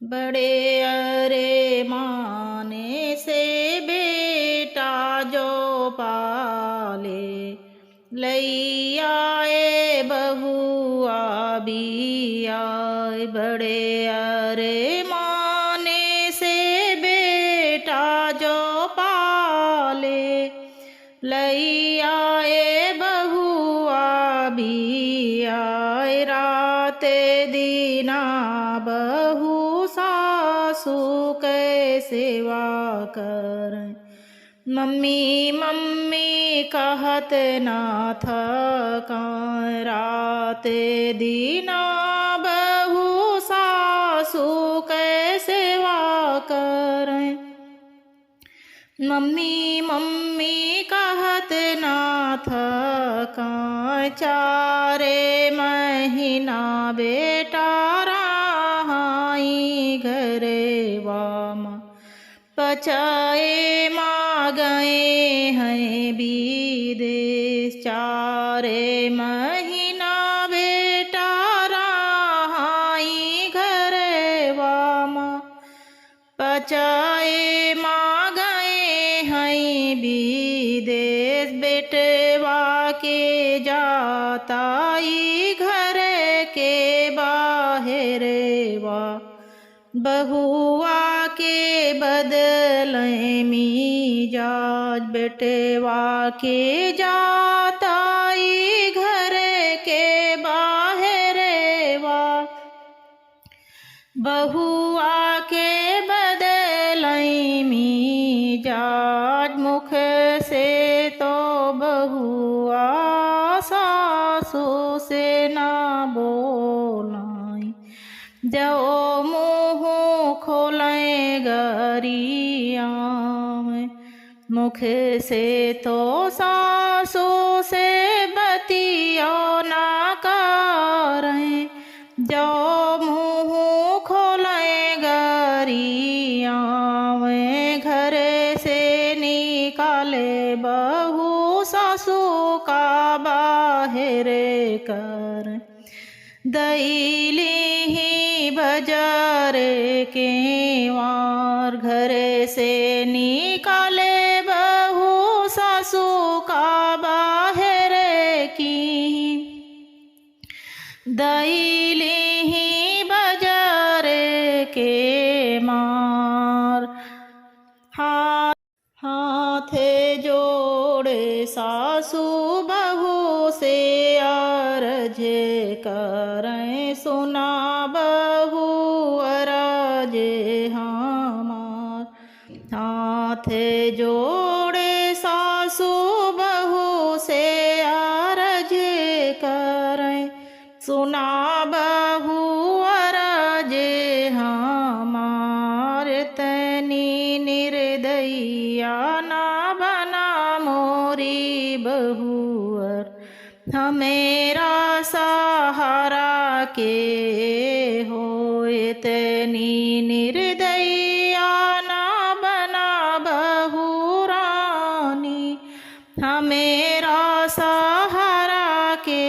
बड़े अरे माने से बेटा जो पाले, लई आए बहुआ भी आए। बड़े अरे माने से बेटा जो पाले, लई आए बहुआ भी आए। रात दीना बहू सासू के सेवा करें, मम्मी मम्मी कहत ना थकाएं। रात दीना बहू सासू के सेवा करें, मम्मी मम्मी कहत ना थकाएं। चारे महीना बेटा रहाई घरे वामा, पचाए माँ गए हैं विदेश। चारे महीना बेटा रहाई घरे वामा, पचाए माँ गए हैं विदेश। बेटवा के जाताई घर के बाहर वा, बहुआ के बदले मिजाज। बेटवा के जाताई घर के बाहर वा, बहुआ के बदले मिजाज। मुख से तो बहुआ सासू से ना बोलाई, जो मुँह खोलें गरिया में। मुख से तो सासू से बतिया ना करें, जो मुँह खोलें गरिया में। घर से निकाले बहू सासू का बाहर कर, दैली ही बाजार के वार। घर से निकाले बहू सासू का बाहर की, दैली ही बाजार के मार। हाथ जोड़े सासू बहू से अरज करें, सुना बहू अरज हमार। हाथ जोड़े सासू बहू से अरज करें, सुना बहू अरज हमार। तनी निर्दयिया ना बना मोरी बहुअर, हमेरा सहारा के होए। तनी निर्दयिया ना बना बहु रानी, हमेरा सहारा के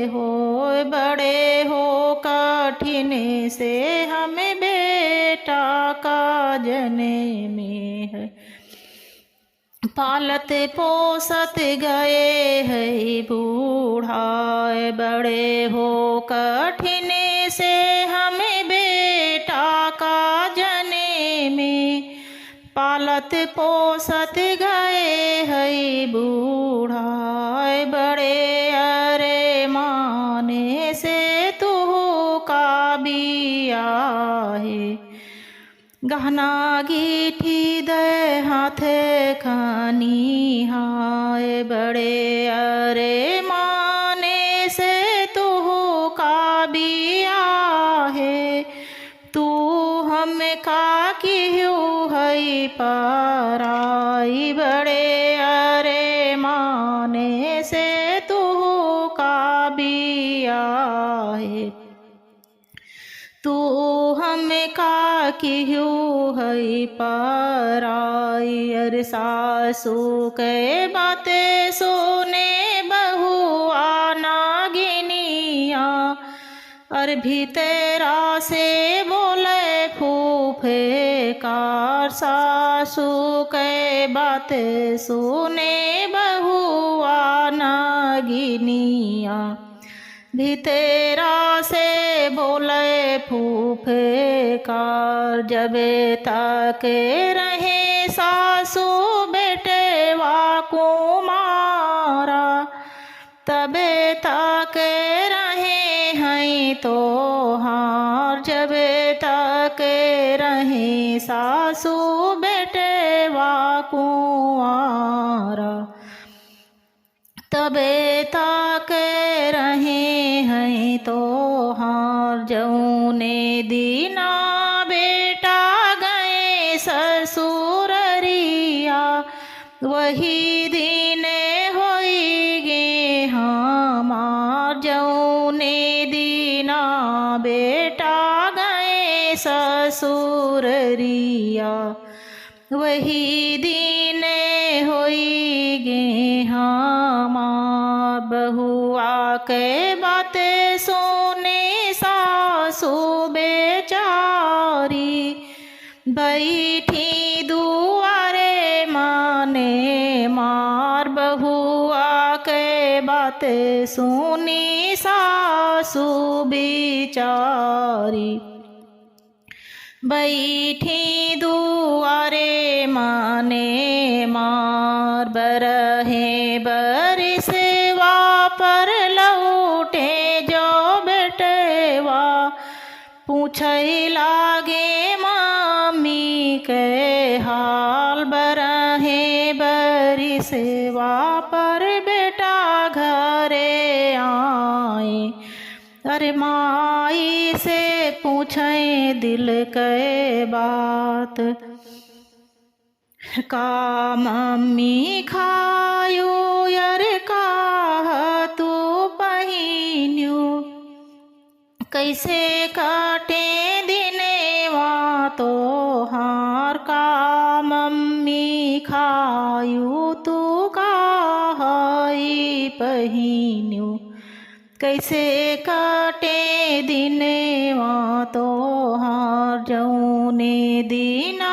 होए। बड़े हो कठिन से हमें बेटा का जने में है, पालत पोसत गए है बूढ़ाए। बड़े हो कठिन से हमें बेटा का जने में, पालत पोसत गए है बूढ़ाए। बड़े अरे माने से तू का बिया है, गहना गीठी दे हाथ खानी हाय। बड़े अरे माने से तू का बिया है, तू हम का क्यों है पराई। बड़े अरे माने से तू का बिया है, तू हम का क्यों है पराई। अरे सासू के बातें सुने बहुआ नागिनिया, और भीतरा से बोले फूफे कार सासू के बात सुने बहुआ नागिनिया भितेरा से बोले फूफे कार जबे तक रहे सासू बेटे वा कुमारा तबे तक रहे हैं तो हार जबे तक रहे सासू बेटे वा कुंवारा तबे तक रहे हैं तो हार जौने दीना बेटा गए ससुररिया वही दिन होइगे हमार जौने दीना बेटा गए ससुररिया वही दिन होइगे हमार बहुआ के बातें सुने सासू बेचारी बैठी दुआरे माने मार बहुआ के बातें सुनी सासू बेचारी बैठी दुआरे माने मार बरहे बरिसवा पर लौटे जो बेटेवा पूछे लागे मामी के हाल बरहे बरिसवा पर बेटा घरे आए अरे माई से पूछे दिल के बात का मम्मी खायो यार का तू पहिन्यू कैसे काटे दिनेवा तो हार का मम्मी खायो तू का पहिन्यू कैसे काटे दिनेवा तो हार जौने दीना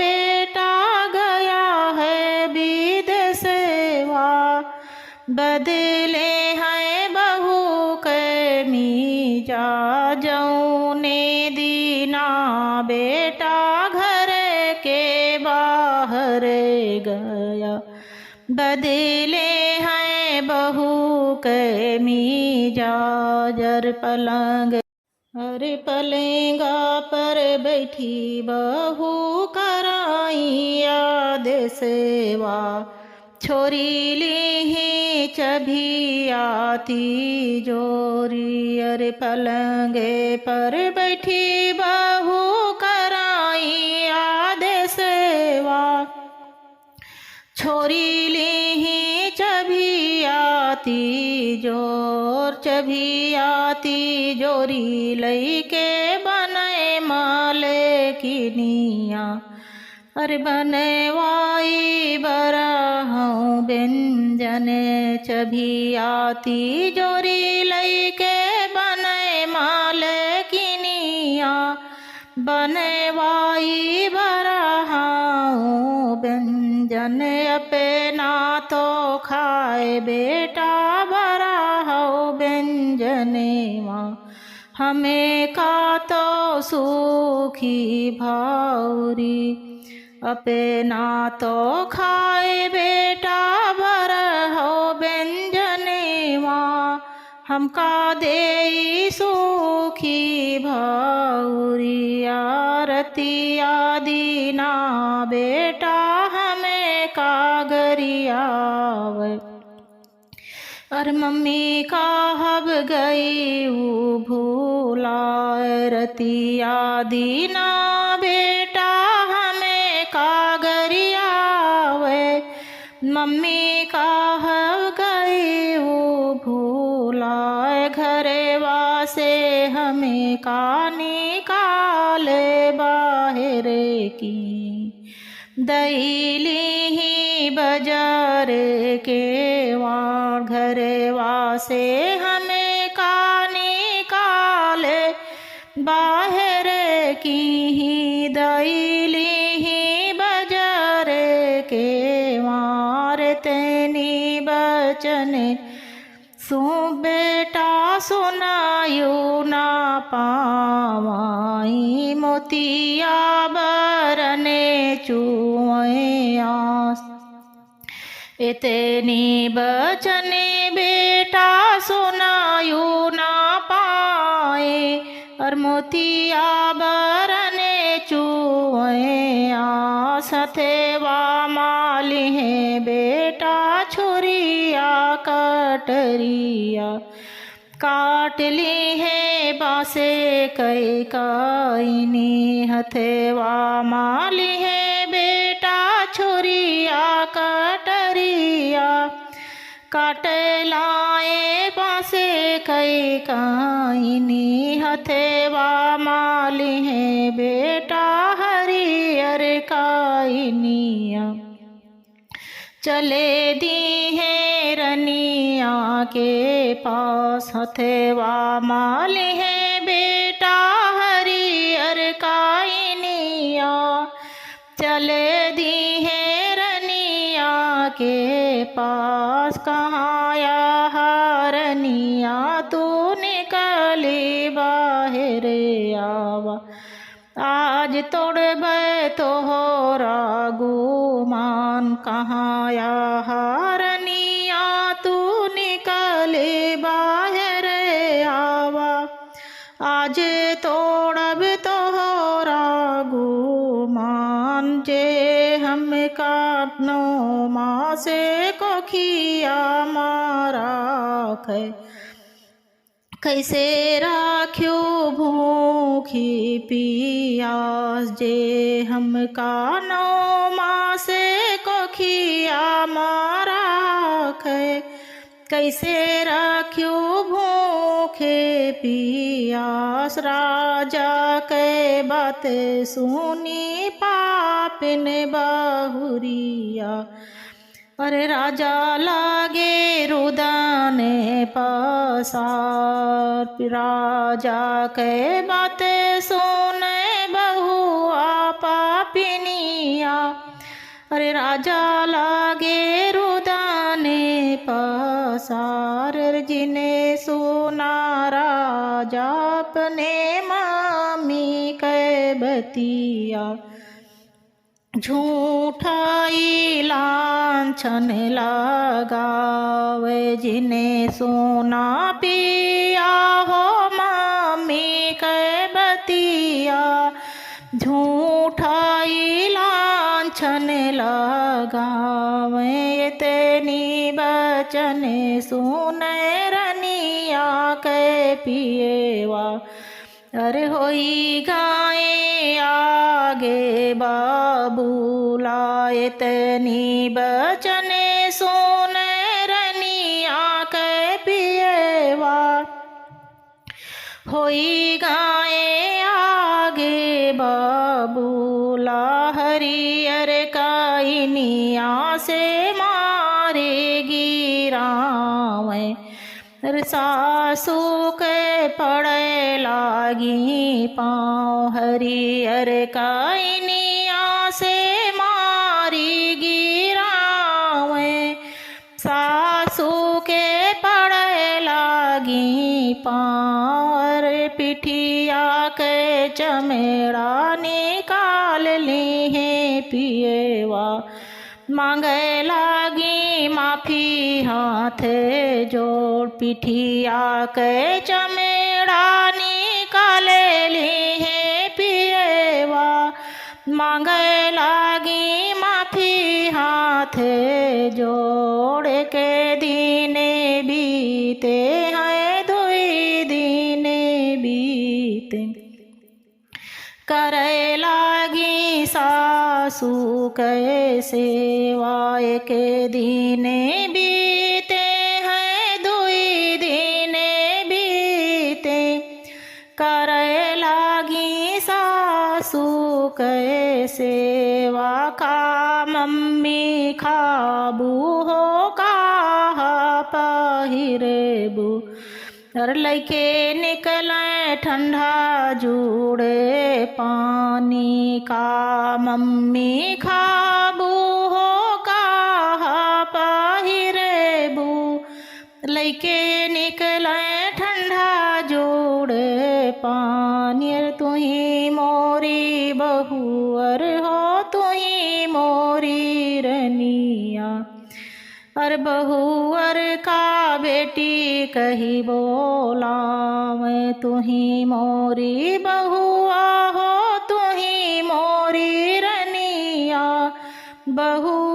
बेटा गया है विदेशवा बदले हैं बहू के मीजा जौने दीना बेटा घर के बाहर गया बदले हैं बहू के मीजा जर पलंग अरे पलेंगा पर बैठी बहू कराई याद सेवा छोरी ली चभी आती जोरी अरे पलंगे पर बैठी बहू कराई याद सेवा छोरी ली चभी आती जोर चभी आती जोरी लई के बने माले किनिया अरे बनवाई बरहूँ व्यंजन चभी आती जोरी लई के बने माले किनिया बनवाई बरहूँ व्यंजन अपना तो खाए बेटा बरहूँ व्यंजनेवा हमें का तो सूखी भावरी अपना तो खाए बेटा बरहूँ व्यंजनेवा हमका दे सूखी भावरी आरती आदि ना बेटा हमें कागरियाव और मम्मी का हब गई वो भूला रतिया दीना बेटा हमें कागरियावे मम्मी का हब गई वो भूला घरे वासे हमें का निकाले बाहर की दैली ही बाजार के वाण घरे वासे हमें का निकाले बाहर की ही सुनायु ना पावाई मोतिया बरने चुए आस। इतनी बचने बेटा सुनायु ना पाए और मोतिया बरने चुए आस। हथेवा माली है बेटा छुरिया कटरिया काट ली है बासे कई काइनी। हथेवा माली है बेटा छुरिया कटरिया काट लाए बासे कई काइनी। हथेवा माली है बेटा हरियर काइनिया चले दी है रनिया के पास। हथेवा माली है बेटा हरियर काइनिया चले दी है रनिया के पास। कहाँ या हरनिया तू निकली बाहर आवा आज तोड़बे तोहरा गुमान। कहाँ या हरनिया तू निकले बाहर आवा आज तोड़ब तोहरा गुमान। जे हम काटनो माँ से कोखिया मारा कैसे राख्यो भूखी पियास। जे हम कानो माँ से कोखिया मारा कैसे राख्यो भूखे पियास। राजा के बात सुनी पापिन बहुरिया अरे राजा लागे रुदाने पसार। राजा के बात सुने बहुआ पापिनिया अरे राजा लागे रुदाने पसार। जिने सुना राजा अपने मामी के बतिया झूठाई लांछन लगावे। जिने सोना पिया हो मामी के बतिया झूठाई लांछन लगावे। इतनी बचन सुने रनिया के पिएवा अरे होई गाए आगे बाबूला। इतनी बचने सोने रनिया के पिएवा होई गाए आगे बाबूला। हरियर काइनिया से मारेगी रावे सासू के पड़े लागी पाँव। हरियर काइनिया से मारी गिरावे सासू के पड़े लागी पाँव। पिठिया के चमेड़ा निकाल ली है पिएवा मांगे लागी माफी हाथ जोड़। पिठिया के चमेड़ा निकाले ली है पिएवा मांगे लागी माफी हाथ जोड़। के दीने बीते हैं दुई दीने बीते करे लागी सासू के सेवा। के दीने बीते हैं दुई दीने बीते करे लागी सासू के सेवा। का मम्मी खाबू हो कहा पहिरेबू और लैके निकले ठंडा जुड़े पानी। का मम्मी खाबू हो कहा पहिरेबू लैके निकले ठंडा जोड़ पानी, तुही मोरी बहुअर हो तुही मोरी रनिया। अर बहुअर का बेटी कही बोलाव, तुही मोरी बहुआ हो तुही मोरी रनिया। बहु